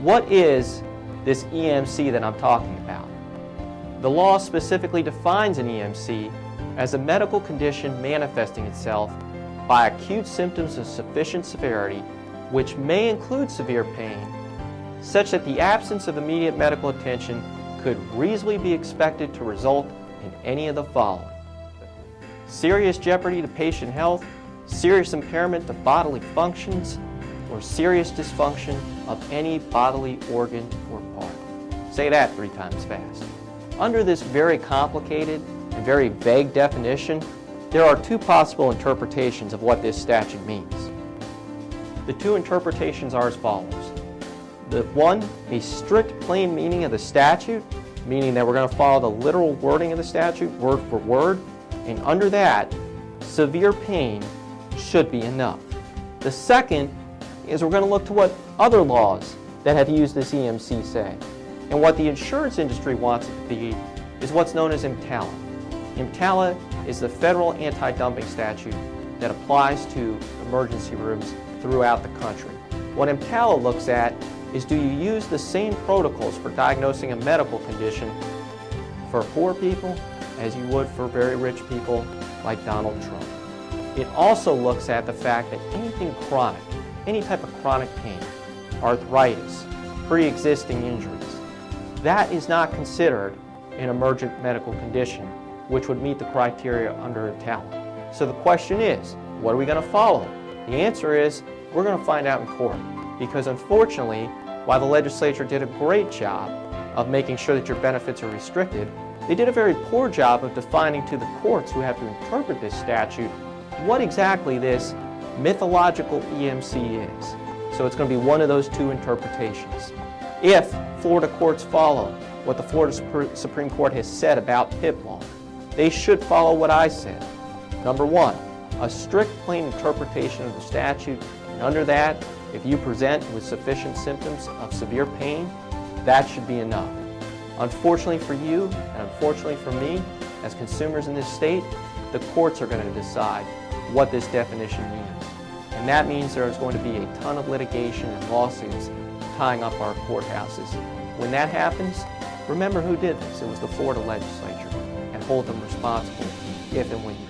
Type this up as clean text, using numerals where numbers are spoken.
What is this EMC that I'm talking about? The law specifically defines an EMC as a medical condition manifesting itself by acute symptoms of sufficient severity, which may include severe pain, such that the absence of immediate medical attention could reasonably be expected to result in any of the following: serious jeopardy to patient health, serious impairment to bodily functions, or serious dysfunction of any bodily organ or part. Say that 3 times fast. Under this very complicated and very vague definition, there are 2 possible interpretations of what this statute means. The 2 interpretations are as follows. The one, a strict plain meaning of the statute, meaning that we're going to follow the literal wording of the statute, word for word, and under that, severe pain should be enough. The second is we're going to look to what other laws that have used this EMC say. And what the insurance industry wants it to be is what's known as EMTALA. EMTALA is the federal anti-dumping statute that applies to emergency rooms throughout the country. What EMTALA looks at is, do you use the same protocols for diagnosing a medical condition for poor people as you would for very rich people like Donald Trump? It also looks at the fact that anything chronic, any type of chronic pain, arthritis, pre-existing injuries, that is not considered an emergent medical condition, which would meet the criteria under EMTALA. So the question is, what are we going to follow? The answer is, we're going to find out in court. Because unfortunately, while the legislature did a great job of making sure that your benefits are restricted, they did a very poor job of defining to the courts who have to interpret this statute what exactly this mythological EMC is. So it's going to be one of those 2 interpretations. If Florida courts follow what the Florida Supreme Court has said about PIP law, they should follow what I said. Number 1, a strict plain interpretation of the statute, and under that, if you present with sufficient symptoms of severe pain, that should be enough. Unfortunately for you, and unfortunately for me, as consumers in this state, the courts are going to decide what this definition means. And that means there is going to be a ton of litigation and lawsuits tying up our courthouses. When that happens, remember who did this. It was the Florida legislature, and hold them responsible if and when you